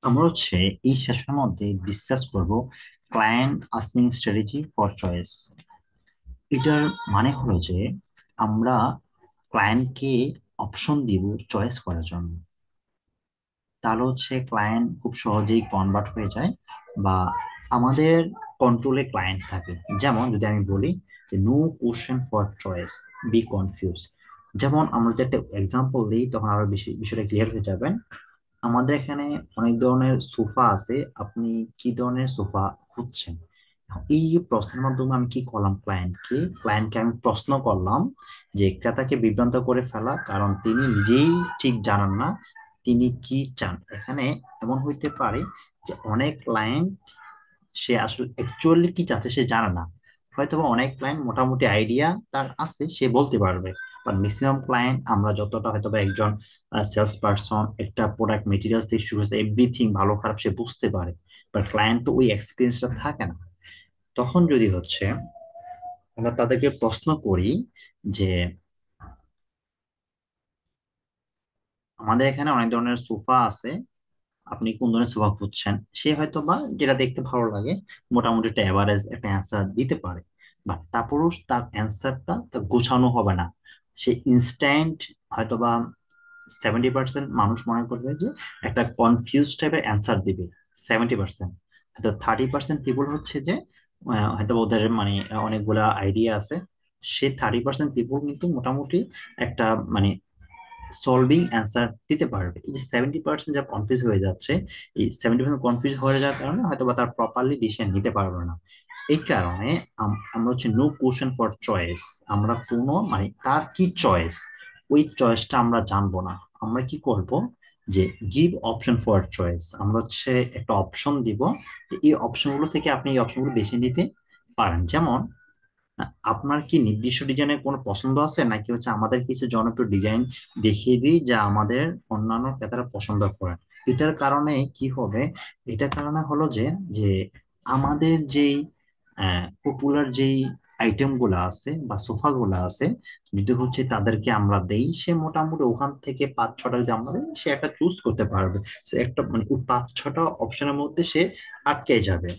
আমরা এই সেশনের মধ্যে ডিসকাস করব client asking strategy for choice. এটার মানে হলো যে আমরা ক্লায়েন্টকে অপশন দিব চয়েস করার জন্য। তাহলে ক্লায়েন্ট খুব সহজেই কনভার্ট হয়ে যায় বা আমাদের কন্ট্রোলে ক্লায়েন্ট থাকে। যেমন যদি আমি বলি যে no question for choice, be confuse. যেমন আমরা যদি একটা এক্সাম্পল দিই তখন আরো বেশি বিষয়টা ক্লিয়ার হয়ে যাবেন। আমাদের এখানে অনেক ধরনের সোফা আছে, আপনি কি ধরনের সোফা খুঁজছেন? এই প্রশ্নের মাধ্যমে আমি কি করলাম, ক্লায়েন্টকে আমি প্রশ্ন করলাম যে ক্রেতাকে বিভ্রান্ত করে ফেলা, কারণ তিনি নিজেই ঠিক জানেন না তিনি কি চান। এখানে এমন হইতে পারে যে অনেক ক্লায়েন্ট সে আসলে অ্যাকচুয়ালি কি চাচ্ছে সে জানে না। হয়তোবা অনেক ক্লায়েন্ট মোটামুটি আইডিয়া তার আছে, সে বলতে পারবে। বাট ম্যাক্সিমাম ক্লায়েন্ট, আমরা যতটা হয়তোবা একজন সেলস পারসন একটা প্রোডাক্ট মেটেরিয়ালস থেকে শুরু হয়েছে এভরিথিং ভালো খারাপ সে বুঝতে পারে, বাট ক্লায়েন্ট তো ওই এক্সপিরিয়েন্সটা থাকে না। তখন যদি আমরা তাদেরকে প্রশ্ন করি যে আমাদের এখানে অনেক ধরনের সোফা আছে, আপনি কোন ধরনের সোফা খুঁজছেন, সে হয়তো বা যেটা দেখতে ভালো লাগে মোটামুটি একটা এভারেজ একটা অ্যান্সার দিতে পারে। বাট তারপরও তার অ্যান্সারটা তার গোছানো হবে না। সে ইনস্ট্যান্ট হয়তোবা 70% মানুষ মনে করবে যে একটা কনফিউজ টাইপের অ্যান্সার দিবে। 70%, হয়তো 30% পিপল যে হয়তো ওদের মানে অনেকগুলা আইডিয়া আছে। সে 30% পিপল কিন্তু মোটামুটি একটা মানে সলভিং অ্যান্সার দিতে পারবে। এই যে 70% যা কনফিউজ হয়ে যাচ্ছে, এই 70% কনফিউজ হয়ে যাওয়ার কারণে হয়তো বা তার প্রপারলি ডিসিশন নিতে পারবে না। এই কারণে আমরা নো কোশ্চেন ফর চয়েস। আমরা কোনো মানে তার কি চয়েস, ওই চয়েসটা আমরা জানবো না। আমরা কি করব যে গিভ অপশন ফর চয়েস, আমরা একটা অপশন দিব যে এই অপশনগুলো থেকে আপনি এই অপশনগুলো বেছে নিতে পারেন। যেমন আপনার কি নির্দিষ্ট ডিজাইনের কোনো পছন্দ আছে, নাকি আমাদের কিছু জনপ্রিয় ডিজাইন দেখিয়ে দিই যা আমাদের অন্যান্য ক্রেতারা পছন্দ করেন? এটার কারণে কি হবে, এটার কারণে হলো যে যে আমাদের যেই পপুলার যেই আইটেম গুলা আছে বা সোফা গুলা আছে, যদি তাদেরকে আমরা দেই, সে মোটামুটি ওখান থেকে 5-6টা যদি আমরা দেই, সে একটা চুজ করতে পারবে। সে একটা মানে ওই 5-6টা অপশনের মধ্যে সে আটকে যাবে।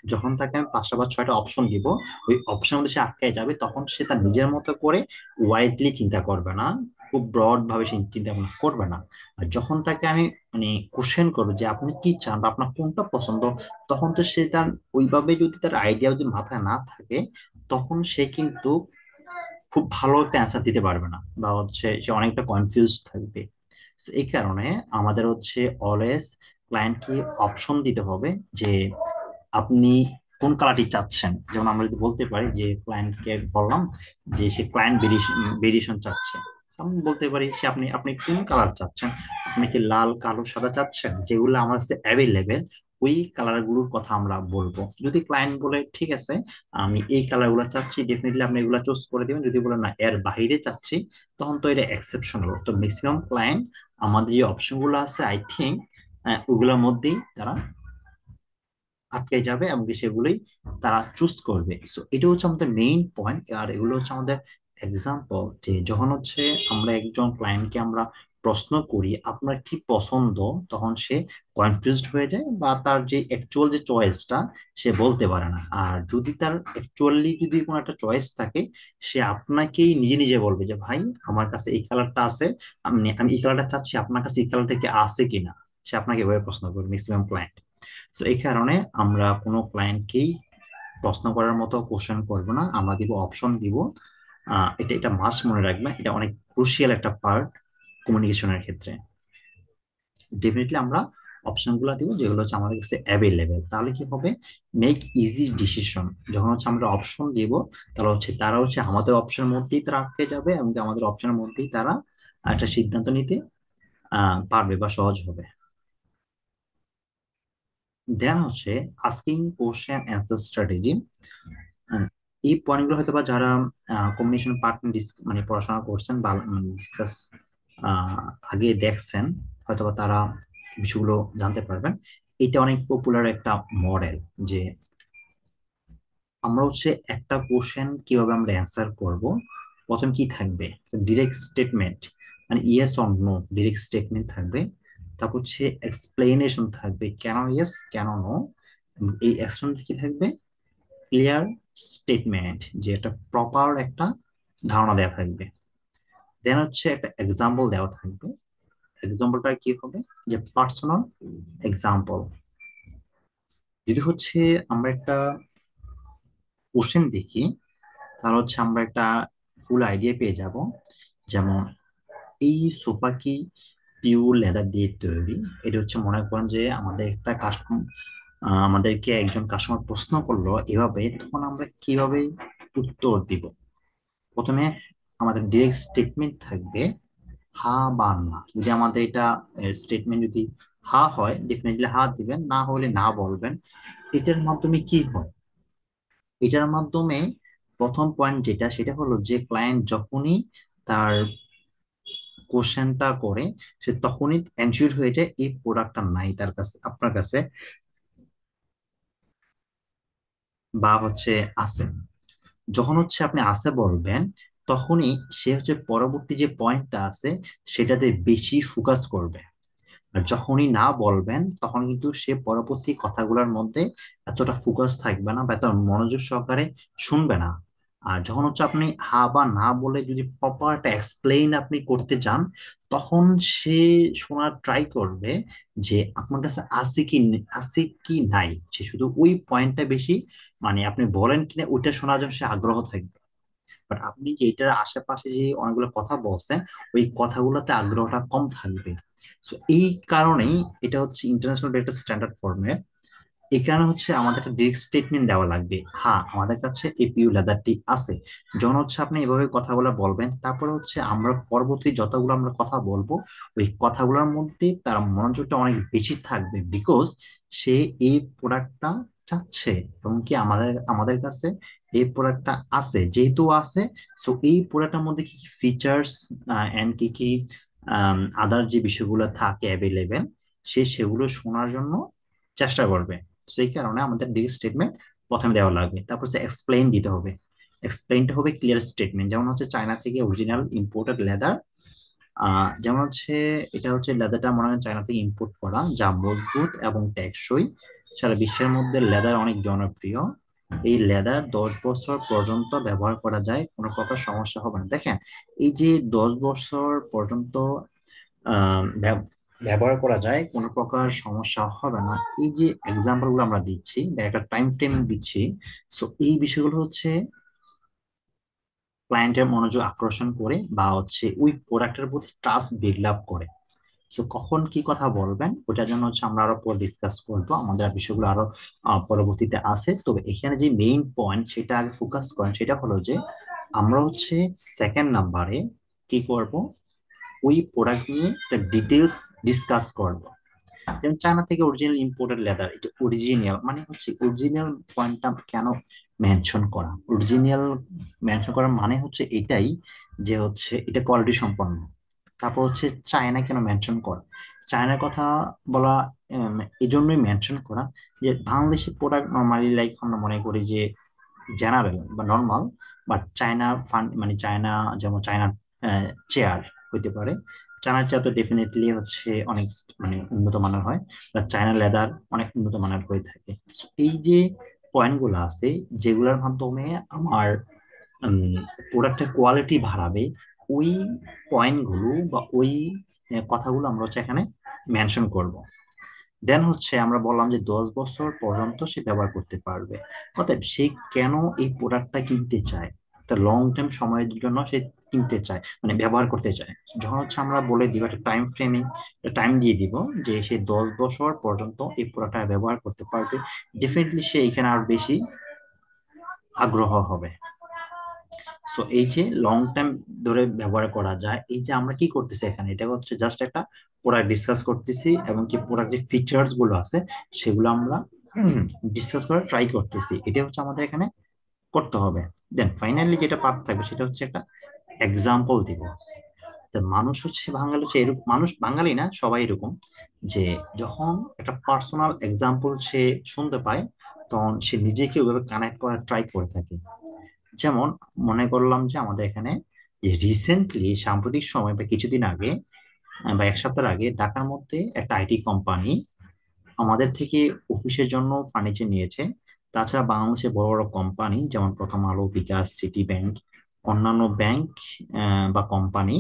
যখন তাকে আমি 5টা বা 6টা অপশন দিব, ওই অপশন মধ্যে সে আটকায় যাবে, তখন সে তার নিজের মতো করে ওয়াইডলি চিন্তা করবে না, খুব ব্রড ভাবে সে চিন্তা ভাবনা করবে না। আর যখন তাকে আমি মানে কোশ্চেন করবো যে আপনি কি চান বা আপনার কোনটা পছন্দ, তখন তো সে তার ওইভাবে যদি তার আইডিয়া যদি মাথায় না থাকে, তখন সে কিন্তু খুব ভালো একটা অ্যান্সার দিতে পারবে না, বা সে অনেকটা কনফিউজ থাকবে। So, এই কারণে আমাদের অলওয়েজ ক্লায়েন্টকে অপশন দিতে হবে যে আপনি কোন কালারটি চাচ্ছেন। যেমন আমরা যদি বলতে পারি যে ক্লায়েন্টকে বললাম যে সে ক্লায়েন্ট ভেরিয়েশন চাচ্ছে, আমি বলতে পারি সে আপনি আপনি কোন কালার চাচ্ছেন, আপনি কি লাল কালো সাদা চাচ্ছেন, যেগুলো আমার কাছে অ্যাভেলেবেল ওই কালার গুলোর কথা আমরা বলবো। যদি ক্লায়েন্ট বলে ঠিক আছে আমি এই কালার গুলো চাচ্ছি, ডেফিনেটলি আপনি এগুলো চুজ করে দিবেন। যদি বলে না এর বাইরে চাচ্ছি, তখন তো এটা এক্সেপশনাল। তো ম্যাক্সিমাম ক্লায়েন্ট আমাদের যে অপশন গুলো আছে আই থিঙ্ক ওগুলোর মধ্যেই তারা আটকে যাবে এবং কি সেগুলোই তারা চুজ করবে। সো এটা আমাদের মেইন পয়েন্ট। আর এগুলো আমাদের এক্সাম্পল যে যখন আমরা একজন ক্লায়েন্টকে আমরা প্রশ্ন করি আপনার কি পছন্দ, তখন সে কনফিউজড হয়ে যায় বা তার যে অ্যাকচুয়াল যে চয়েসটা সে বলতে পারে না। আর যদি তার অ্যাকচুয়ালি যদি কোনো একটা চয়েস থাকে, সে আপনাকেই নিজে নিজে বলবে যে ভাই আমার কাছে এই কালারটা আছে, আমি আমি এই কালারটা চাচ্ছি, আপনার কাছে এই কালারটা কি আছে কিনা। সে আপনাকে এভাবে প্রশ্ন করবে ম্যাক্সিমাম ক্লায়েন্ট। তো এই কারণে আমরা কোনো ক্লায়েন্টকেই প্রশ্ন করার মতো কোশ্চেন করব না, আমরা দিব অপশন দিব। এটা এটা মাস্ট মনে রাখবেন, এটা অনেক ক্রুশিয়াল একটা পার্ট কমিউনিকেশনের ক্ষেত্রে। ডেফিনেটলি আমরা অপশন গুলা দিব যেগুলো আমাদের কাছে অ্যাভেলেবেল। তাহলে কি হবে, মেক ইজি ডিসিশন। যখন আমরা অপশন দিব, তাহলে তারা আমাদের অপশনের মধ্যেই তারা আটকে যাবে এবং আমাদের অপশনের মধ্যেই তারা একটা সিদ্ধান্ত নিতে পারবে বা সহজ হবে। দেন আস্কিং কোশ্চেন অ্যান্সার স্ট্র্যাটেজি। এই পয়েন্টগুলো হয়তো বা যারা কম্বিনেশন পার্টনার মানে পড়াশোনা করছেন বা ডিসকাস আগে দেখছেন, হয়তোবা তারা এই বিষয়গুলো জানতে পারবেন। এটা অনেক পপুলার একটা মডেল যে আমরা একটা কোশ্চেন কিভাবে আমরা অ্যান্সার করব। প্রথম কি থাকবে, ডিরেক্ট স্টেটমেন্ট, মানে yes or no direct statement থাকবে। তারপর হচ্ছে এক্সপ্লেনেশন থাকবে, কেন ইয়েস কেন নো। এই এক্সপ্লেনেশন কি থাকবে? ক্লিয়ার স্টেটমেন্ট, যে একটা প্রপার একটা ধারণা দেওয়া থাকবে। দেন হচ্ছে একটা এক্সাম্পল দেওয়া থাকবে। এক্সাম্পলটা কি হবে? যে পার্সোনাল এক্সাম্পল। যদি হচ্ছে আমরা একটা কোশ্চেন দেখি, তাহলে হচ্ছে আমরা একটা ফুল আইডিয়া পেয়ে যাব। যেমন এই সোফা কি পিওর লেদার দিয়ে তৈরি? এটা হচ্ছে মনে করেন যে আমাদের একটা কাস্টমার, আমাদেরকে একজন কাস্টমার প্রশ্ন করলো এভাবে, তখন আমরা কিভাবে উত্তর দিব? প্রথমে আমাদের ডিরেক্ট স্টেটমেন্ট থাকবে হা বা না। যদি আমাদের এটা স্টেটমেন্ট যদি হা হয়, ডেফিনেটলি হা দিবেন, না হলে না বলবেন। এটার মাধ্যমে কি হয়? এটার মাধ্যমে প্রথম পয়েন্ট যেটা, সেটা হলো যে ক্লায়েন্ট যখনই তার কোশ্চেনটা করে, সে তখনই এনশিওর হয়ে যায় এই প্রোডাক্টটা নাই তার কাছে, আপনার কাছে, বা হচ্ছে আছে। যখন হচ্ছে আপনি আছে বলবেন, তখনই সে হচ্ছে পরবর্তী যে পয়েন্টটা আছে সেটাতে বেশি ফোকাস করবে। আর যখনই না বলবেন, তখন কিন্তু সে পরবর্তী কথাগুলোর মধ্যে এতটা ফোকাস থাকবে না বা এত মনোযোগ সহকারে শুনবে না। আর যখন হচ্ছে আপনি হা বা না বলে যদি প্রপার একটা এক্সপ্লেইন আপনি করতে চান, তখন সে শোনার ট্রাই করবে যে আপনার কাছে আছে কি নাই। সে শুধু ওই পয়েন্টটা বেশি, মানে আপনি বলেন কিনা ওইটা শোনার জন্য সে আগ্রহ থাকবে। বাট আপনি যে এটার আশেপাশে যে অনেকগুলো কথা বলছেন, ওই কথাগুলোতে আগ্রহটা কম থাকবে। সো এই কারণেই এটা হচ্ছে ইন্টারন্যাশনাল একটা স্ট্যান্ডার্ড ফর্মে। এখানে হচ্ছে আমাদের একটা ডিরেক্ট স্টেটমেন্ট দেওয়া লাগবে, হ্যাঁ আমাদের কাছে এপিইউ লেদারটি আছে। যখন হচ্ছে আপনি এভাবে কথাগুলো বলবেন, তারপরে হচ্ছে আমরা পরবর্তী যতগুলো আমরা কথা বলবো, ওই কথাগুলোর মধ্যে তার মনোযোগটা অনেক বেশি থাকবে, বিকজ সে এই প্রোডাক্টটা চাচ্ছে এবং কি আমাদের আমাদের কাছে এই প্রোডাক্টটা আছে, যেহেতু আছে। সো এই প্রোডাক্টের মধ্যে কি কি ফিচার্স এন্ড কি কি আদার যে বিষয়গুলো থাকে অ্যাভেলেবেল, সে সেগুলো শোনার জন্য চেষ্টা করবে। সেই কারণে আমাদের ডিরেক্ট স্টেটমেন্ট প্রথমে দেওয়া লাগবে। তারপর সে এক্সপ্লেইন দিতে হবে। এক্সপ্লেইনটা হবে ক্লিয়ার স্টেটমেন্ট, যেমন হচ্ছে চায়না থেকে অরিজিনাল ইম্পোর্টেড লেদার। যেমন হচ্ছে এটা হচ্ছে লেদারটা মনে হয় চায়না থেকে ইম্পোর্ট করা, যা মজবুত এবং টেকসই। সারা বিশ্বের মধ্যে লেদার অনেক জনপ্রিয়। এই লেদার 10 বছর পর্যন্ত ব্যবহার করা যায়, কোনো প্রকার সমস্যা হবে না। দেখেন, এই যে 10 বছর পর্যন্ত ব্যবহার করা যায়, কোনো প্রকার সমস্যা হবে না, এই যে এক্সাম্পল গুলো আমরা দিচ্ছি বা একটা টাইম ফ্রেম দিচ্ছি, সো এই বিষয়গুলো হচ্ছে ক্লায়েন্টের মনোযোগ আকর্ষণ করে বা হচ্ছে ওই প্রোডাক্টের প্রতি ট্রাস্ট বিল্ড আপ করে। সো কখন কি কথা বলবেন ওটার জন্য হচ্ছে আমরা আরো পরে ডিসকাস করবো, আমাদের আর বিষয়গুলো আরো পরবর্তীতে আছে। তবে এখানে যে মেইন পয়েন্ট সেটা আগে ফোকাস করেন, সেটা হলো যে আমরা হচ্ছে সেকেন্ড নাম্বারে কি করব, ওই প্রোডাক্ট নিয়ে একটা ডিটেলস ডিসকাস করব। যেমন চায়না থেকে অরিজিনাল ইম্পোর্টেড লেদার, এটা অরিজিনাল মানে হচ্ছে অরিজিনাল পয়েন্টটা কেন মেনশন করা? অরিজিনাল মেনশন করার মানে হচ্ছে এটাই যে হচ্ছে এটা কোয়ালিটি সম্পন্ন। তারপর হচ্ছে চায়না কেন মেনশন করা? চায়নার কথা বলা এই জন্যই মেনশন করা যে বাংলাদেশি প্রোডাক্ট নর্মালি লাইক আমরা মনে করি যে জেনারেল বা নর্মাল, বাট চায়না ফান মানে চায়না, যেমন চায়না চেয়ার হইতে পারে। চায়না চেয়ার তো ডেফিনেটলি হচ্ছে অনেক মানে উন্নত মানের হয়, বা চায়না লেদার অনেক উন্নত মানের হয়ে থাকে। So, এই যে পয়েন্ট গুলো আছে, যেগুলোর মাধ্যমে আমার প্রোডাক্টের কোয়ালিটি বাড়াবে, ওই পয়েন্ট গুলো বা ওই কথাগুলো আমরা হচ্ছে এখানে মেনশন করব। দেন হচ্ছে আমরা বললাম যে 10 বছর পর্যন্ত সে ব্যবহার করতে পারবে। অতএব সে কেন এই প্রোডাক্টটা কিনতে চায়? একটা লং টাইম সময়ের জন্য সে কিনতে চায়, মানে ব্যবহার করতে চায়। যখন হচ্ছে আমরা বলে দিব একটা টাইম ফ্রেমিং, টাইম দিয়ে দিব যে সে 10 বছর পর্যন্ত এই প্রোডাক্টটা ব্যবহার করতে পারবে, ডেফিনেটলি সে এখানে আর বেশি আগ্রহ হবে। সো এই যে লং টাইম ধরে ব্যবহার করা যায়, এই যে আমরা কি করতেছি এখানে, এটা হচ্ছে জাস্ট একটা প্রোডাক্ট ডিসকাস করতেছি, এবং কি প্রোডাক্ট যে ফিচার্স গুলো আছে সেগুলো আমরা ডিসকাস করে ট্রাই করতেছি, এটা হচ্ছে আমাদের এখানে করতে হবে। দেন ফাইনালি যেটা পার্ট থাকবে সেটা হচ্ছে একটা এক্সাম্পল দিব। তো মানুষ হচ্ছে বাঙালি হচ্ছে এরকম, মানুষ বাঙালি না সবাই এরকম, যে যখন একটা পার্সোনাল এক্সাম্পল সে শুনতে পায়, তখন সে নিজেকে ওইভাবে কানেক্ট করার ট্রাই করে থাকে। যেমন মনে করলাম যে আমাদের এখানে যে রিসেন্টলি সাম্প্রতিক সময় বা কিছুদিন আগে বা এক সপ্তাহ আগে ঢাকার মধ্যে একটা আইটি কোম্পানি আমাদের থেকে অফিসের জন্য ফার্নিচার নিয়েছে। তাছাড়া বাংলাদেশের বড় বড় কোম্পানি যেমন প্রথম আলো, বিকাশ, সিটি ব্যাংক, অন্যান্য ব্যাংক বা কোম্পানি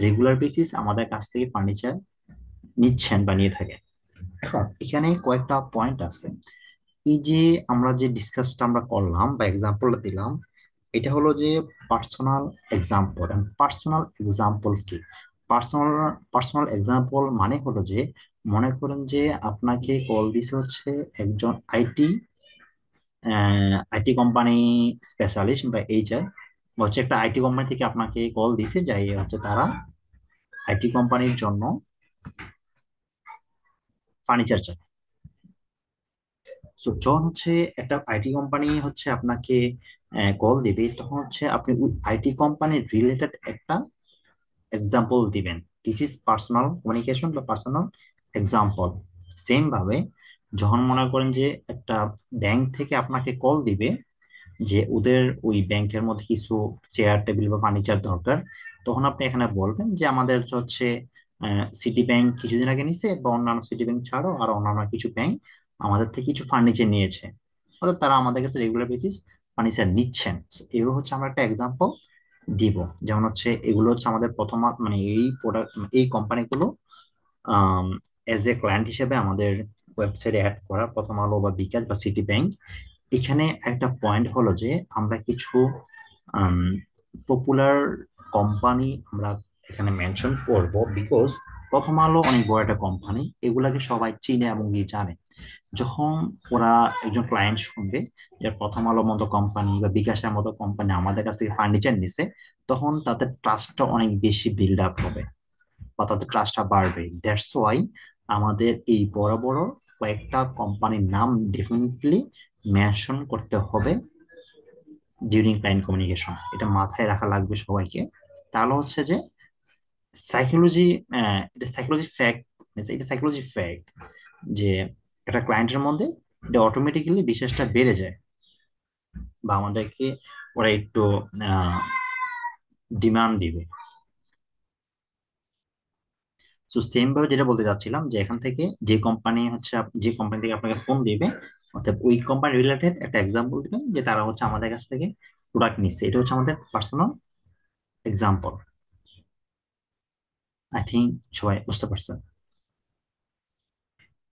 রেগুলার বেসিস আমাদের কাছ থেকে ফার্নিচার নিচ্ছেন বা নিয়ে থাকেন। এখন এখানে কয়েকটা পয়েন্ট আছে। এই যে আমরা যে ডিসকাসটা আমরা করলাম বা এক্সাম্পলটা দিলাম, এটা হলো যে পার্সোনাল এক্সাম্পল। পার্সোনাল এক্সাম্পল কি? পার্সোনাল পার্সোনাল এক্সাম্পল মানে হলো যে, মনে করেন যে আপনাকে কল দিছে হচ্ছে একজন আইটি কোম্পানি স্পেশালিস্ট বা এইচআর, হচ্ছে একটা আইটি কোম্পানি থেকে আপনাকে কল দিছে, যাই হচ্ছে তারা আইটি কোম্পানির জন্য ফার্নিচার চায়। তো যখন হচ্ছে একটা আইটি কোম্পানি হচ্ছে আপনাকে কল দিবে, তখন হচ্ছে আপনি ওই আইটি কোম্পানির রিলেটেড একটা এক্সাম্পল দিবেন। দিস ইজ পার্সোনাল কমিউনিকেশন বা পার্সোনাল এক্সাম্পল। সেম ভাবে যখন মনে করেন যে একটা ব্যাংক থেকে আপনাকে কল দিবে, যে ওদের ওই ব্যাংকের মধ্যে কিছু চেয়ার টেবিল বা ফার্নিচার দরকার, তখন আপনি এখানে বলবেন যে আমাদের হচ্ছে সিটি ব্যাংক কিছুদিন আগে নিছে, বা অন্যান্য সিটি ব্যাংক ছাড়াও আর অন্যান্য কিছু ব্যাংক আমাদের থেকে কিছু ফার্নিচার নিয়েছে, অর্থাৎ তারা আমাদের কাছে রেগুলার বেসিস ফার্নিচার নিচ্ছেন। So, এগুলো হচ্ছে আমরা একটা এক্সাম্পল দিব। যেমন হচ্ছে এগুলো হচ্ছে আমাদের প্রথম মানে এই প্রোডাক্ট, এই কোম্পানিগুলো এজ এ ক্লায়েন্ট হিসেবে আমাদের ওয়েবসাইটে অ্যাড করা প্রথম আলো বা বিকাশ বা সিটি ব্যাংক। এখানে একটা পয়েন্ট হলো যে আমরা কিছু পপুলার কোম্পানি আমরা এখানে মেনশন করব, বিকজ প্রথম আলো অনেক বড় একটা কোম্পানি, এগুলাকে সবাই চিনে এবং কি জানে। যখন ওরা একজন ক্লায়েন্ট শুনবে যে প্রথম আলো মতো কোম্পানি বা বিকাশের মতো কোম্পানি আমাদের কাছ থেকে ফার্নিচার নিছে, তখন তাদের ট্রাস্টটা অনেক বেশি বিল্ড আপ হবে বা তাদের ট্রাস্টটা বাড়বে। দ্যাটস ওয়াই আমাদের এই বড় বড় কয়েকটা কোম্পানির নাম ডেফিনেটলি মেনশন করতে হবে ডিউরিং ক্লায়েন্ট কমিউনিকেশন। এটা মাথায় রাখা লাগবে সবাইকে। তাহলে হচ্ছে যে সাইকোলজি, এটা সাইকোলজি ফ্যাক্ট, এটা সাইকোলজি ফ্যাক্ট যে একটা ক্লায়েন্টের মধ্যে এটা অটোমেটিক্যালি বিশ্বাসটা বেড়ে যায়, বা আমাদেরকে ওরা একটু ডিমান্ড দিবে। তো সেম ভাবে যেটা বলতে চাচ্ছিলাম, যে এখান থেকে যে কোম্পানি হচ্ছে যে কোম্পানি থেকে আপনাকে ফোন দিবে, অর্থাৎ ওই কোম্পানি রিলেটেড একটা এক্সাম্পল দিবেন যে তারা হচ্ছে আমাদের কাছ থেকে প্রোডাক্ট নিচ্ছে। এটা হচ্ছে আমাদের পার্সোনাল এক্সাম্পল। আই থিঙ্ক সবাই বুঝতে পারছেন।